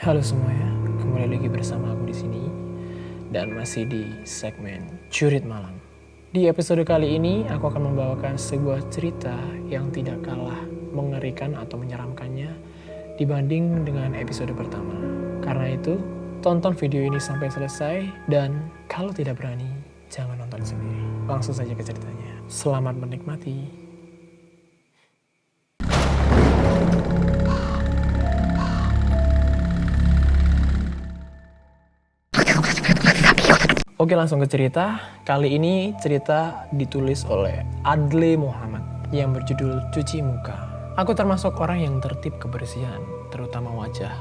Halo semuanya, kembali lagi bersama aku di sini dan masih di segmen Jurit Malam. Di episode kali ini aku akan membawakan sebuah cerita yang tidak kalah mengerikan atau menyeramkannya dibanding dengan episode pertama. Karena itu, tonton video ini sampai selesai dan kalau tidak berani, jangan nonton sendiri. Langsung saja ke ceritanya. Selamat menikmati. Oke, langsung ke cerita. Kali ini cerita ditulis oleh Adle Muhammad yang berjudul Cuci Muka. Aku termasuk orang yang tertib kebersihan, terutama wajah.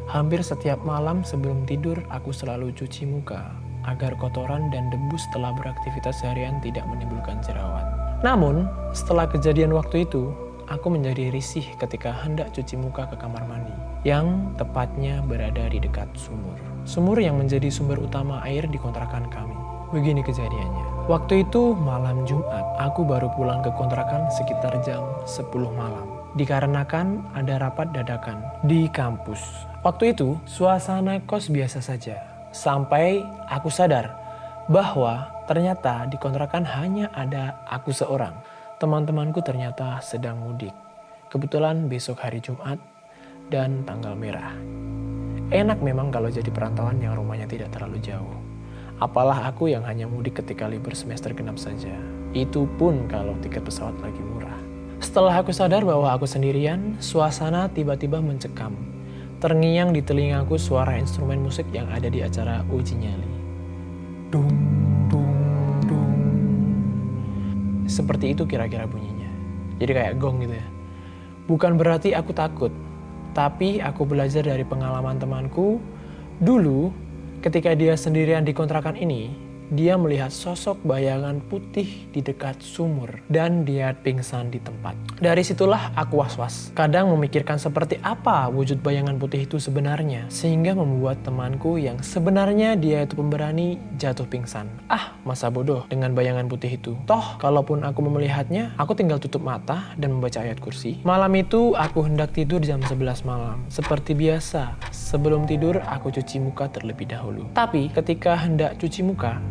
Hampir setiap malam sebelum tidur aku selalu cuci muka agar kotoran dan debu setelah beraktivitas seharian tidak menimbulkan jerawat. Namun, setelah kejadian waktu itu, aku menjadi risih ketika hendak cuci muka ke kamar mandi yang tepatnya berada di dekat sumur. Sumur yang menjadi sumber utama air di kontrakan kami. Begini kejadiannya. Waktu itu malam Jumat, aku baru pulang ke kontrakan sekitar jam 10 malam. Dikarenakan ada rapat dadakan di kampus. Waktu itu suasana kos biasa saja. Sampai aku sadar bahwa ternyata di kontrakan hanya ada aku seorang. Teman-temanku ternyata sedang mudik. Kebetulan besok hari Jumat dan tanggal merah. Enak memang kalau jadi perantauan yang rumahnya tidak terlalu jauh. Apalah aku yang hanya mudik ketika libur semester genap saja. Itu pun kalau tiket pesawat lagi murah. Setelah aku sadar bahwa aku sendirian, suasana tiba-tiba mencekam. Terngiang di telingaku suara instrumen musik yang ada di acara uji nyali. Dung, dung, dung. Seperti itu kira-kira bunyinya. Jadi kayak gong gitu ya. Bukan berarti aku takut. Tapi aku belajar dari pengalaman temanku. Dulu ketika dia sendirian di kontrakan ini, dia melihat sosok bayangan putih di dekat sumur dan dia pingsan di tempat. Dari situlah aku was-was. Kadang memikirkan seperti apa wujud bayangan putih itu sebenarnya, sehingga membuat temanku yang sebenarnya dia itu pemberani jatuh pingsan. Masa bodoh dengan bayangan putih itu. Toh, kalaupun aku melihatnya, aku tinggal tutup mata dan membaca ayat kursi. Malam itu aku hendak tidur jam 11 malam. Seperti biasa, sebelum tidur aku cuci muka terlebih dahulu. Tapi ketika hendak cuci muka,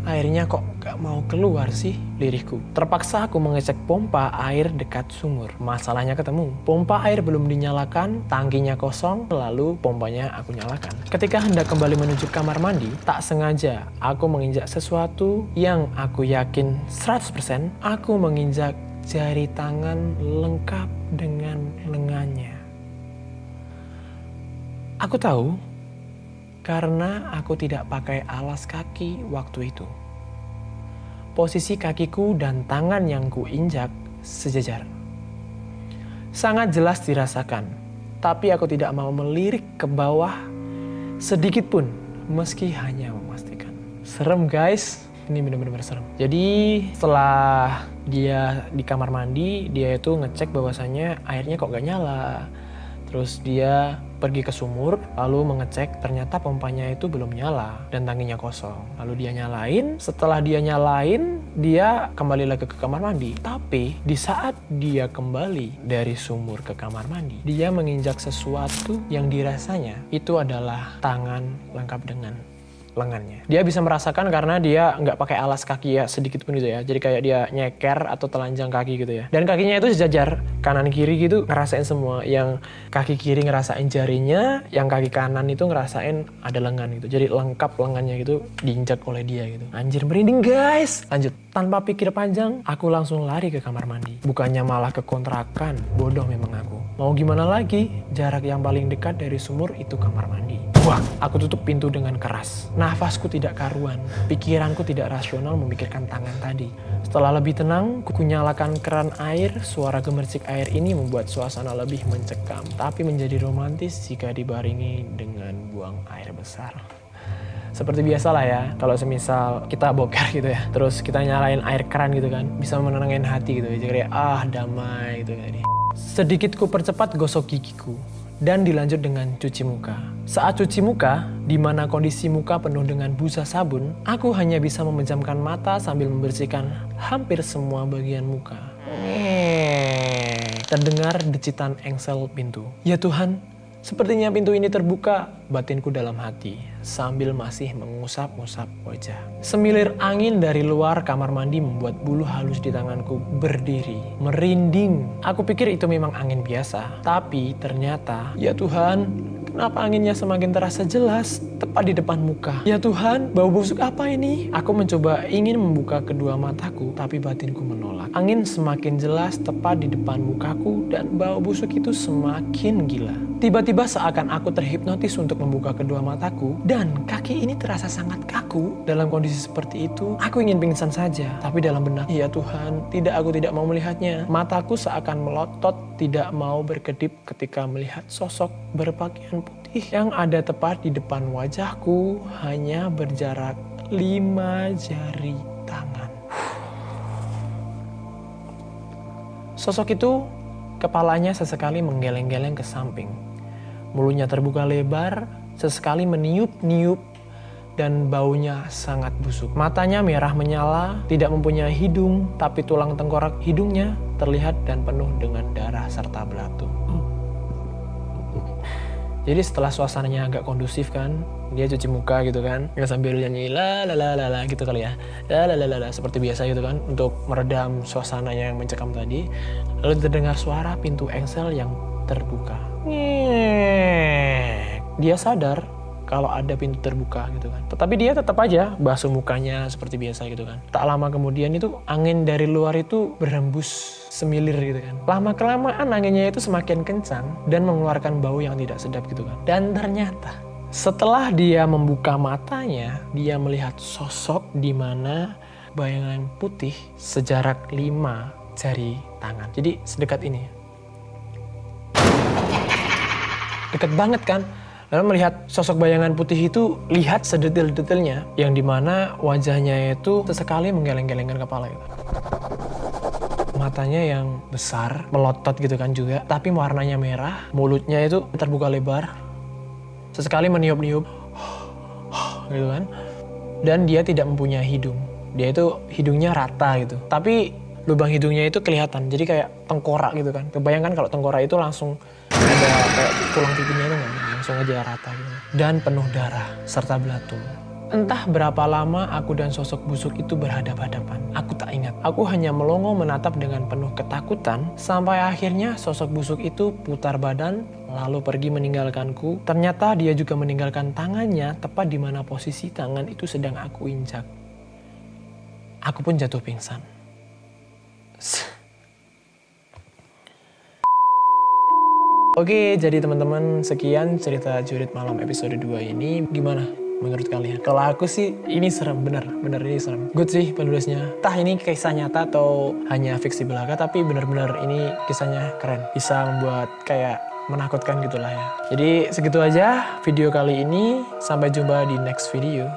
airnya kok gak mau keluar sih, lirihku. Terpaksa aku mengecek pompa air dekat sumur. Masalahnya ketemu. Pompa air belum dinyalakan, tangkinya kosong, lalu pompanya aku nyalakan. Ketika hendak kembali menuju kamar mandi, tak sengaja aku menginjak sesuatu yang aku yakin 100% aku menginjak jari tangan lengkap dengan lengannya. Aku tahu karena aku tidak pakai alas kaki waktu itu. Posisi kakiku dan tangan yang kuinjak sejajar. Sangat jelas dirasakan, tapi aku tidak mau melirik ke bawah sedikit pun, meski hanya memastikan. Serem guys, ini benar-benar serem. Jadi setelah dia di kamar mandi, dia itu ngecek bahwasannya airnya kok gak nyala. Terus dia pergi ke sumur, lalu mengecek ternyata pompanya itu belum nyala dan tangkinya kosong. Lalu dia nyalain, setelah dia nyalain, dia kembali lagi ke kamar mandi. Tapi di saat dia kembali dari sumur ke kamar mandi, dia menginjak sesuatu yang dirasanya itu adalah tangan lengkap dengan lengannya. Dia bisa merasakan karena dia nggak pakai alas kaki ya sedikit pun gitu ya. Jadi kayak dia nyeker atau telanjang kaki gitu ya. Dan kakinya itu sejajar kanan kiri gitu, ngerasain semua. Yang kaki kiri ngerasain jarinya, yang kaki kanan itu ngerasain ada lengan gitu. Jadi lengkap lengannya gitu diinjak oleh dia gitu. Anjir, merinding guys. Lanjut. Tanpa pikir panjang, aku langsung lari ke kamar mandi. Bukannya malah ke kontrakan. Bodoh memang aku. Mau gimana lagi? Jarak yang paling dekat dari sumur itu kamar mandi. Wah, aku tutup pintu dengan keras. Nafasku tidak karuan. Pikiranku tidak rasional memikirkan tangan tadi. Setelah lebih tenang, ku nyalakan keran air. Suara gemercik air ini membuat suasana lebih mencekam. Tapi menjadi romantis jika dibaringi dengan buang air besar. Seperti biasa lah ya, kalau semisal kita boker gitu ya, terus kita nyalain air keran gitu kan, bisa menenangin hati gitu. Jadi kayak damai gitu kan. Sedikit ku percepat gosok gigiku dan dilanjut dengan cuci muka. Saat cuci muka, di mana kondisi muka penuh dengan busa sabun, aku hanya bisa memejamkan mata sambil membersihkan hampir semua bagian muka. Terdengar decitan engsel pintu. Ya Tuhan, Sepertinya pintu ini terbuka, batinku dalam hati, sambil masih mengusap-usap wajah. Semilir angin dari luar kamar mandi membuat bulu halus di tanganku berdiri, merinding. Aku pikir itu memang angin biasa, tapi ternyata, ya Tuhan, kenapa anginnya semakin terasa jelas, tepat di depan muka? Ya Tuhan, bau busuk apa ini? Aku mencoba ingin membuka kedua mataku, tapi batinku menolak. Angin semakin jelas tepat di depan mukaku dan bau busuk itu semakin gila. Tiba-tiba seakan aku terhipnotis untuk membuka kedua mataku dan kaki ini terasa sangat kaku. Dalam kondisi seperti itu, aku ingin pingsan saja. Tapi dalam benak, ya Tuhan, aku tidak mau melihatnya. Mataku seakan melotot, tidak mau berkedip ketika melihat sosok berpakaian putih yang ada tepat di depan wajahku, hanya berjarak 5 jari tangan. Sosok itu, kepalanya sesekali menggeleng-geleng ke samping. Mulutnya terbuka lebar, sesekali meniup-niup, dan baunya sangat busuk. Matanya merah menyala, tidak mempunyai hidung, tapi tulang tengkorak hidungnya terlihat dan penuh dengan darah serta belatung. Jadi setelah suasananya agak kondusif kan, dia cuci muka gitu kan, sambil nyanyi la la la la la gitu kali ya, la la la la seperti biasa gitu kan, untuk meredam suasananya yang mencekam tadi. Lalu terdengar suara pintu engsel yang terbuka. Dia sadar kalau ada pintu terbuka gitu kan. Tetapi dia tetap aja basuh mukanya seperti biasa gitu kan. Tak lama kemudian itu angin dari luar itu berhembus semilir gitu kan. Lama-kelamaan anginnya itu semakin kencang dan mengeluarkan bau yang tidak sedap gitu kan. Dan ternyata setelah dia membuka matanya, dia melihat sosok di mana bayangan putih sejarak 5 jari tangan. Jadi sedekat ini. Dekat banget kan? Lalu melihat sosok bayangan putih itu, lihat sedetil-detilnya, yang dimana wajahnya itu sesekali menggeleng-gelengkan kepala gitu. Matanya yang besar, melotot gitu kan juga, tapi warnanya merah, mulutnya itu terbuka lebar, sesekali meniup-niup, gitu kan. Dan dia tidak mempunyai hidung, dia itu hidungnya rata gitu, tapi lubang hidungnya itu kelihatan, jadi kayak tengkorak gitu kan. Kebayangkan kalau tengkorak itu langsung ada kayak tulang pipinya itu nggak, langsung aja rata gitu. Dan penuh darah serta belatung. Entah berapa lama aku dan sosok busuk itu berhadap-hadapan. Aku tak ingat. Aku hanya melongo menatap dengan penuh ketakutan sampai akhirnya sosok busuk itu putar badan lalu pergi meninggalkanku. Ternyata dia juga meninggalkan tangannya tepat di mana posisi tangan itu sedang aku injak. Aku pun jatuh pingsan. Oke, jadi teman-teman, sekian cerita Jurit Malam episode 2 ini. Gimana menurut kalian? Kalau aku sih, ini serem, bener ini serem. Good sih penulisnya. Entah ini kisah nyata atau hanya fiksi belaka, tapi bener-bener ini kisahnya keren. Bisa membuat kayak menakutkan gitulah ya. Jadi segitu aja video kali ini. Sampai jumpa di next video.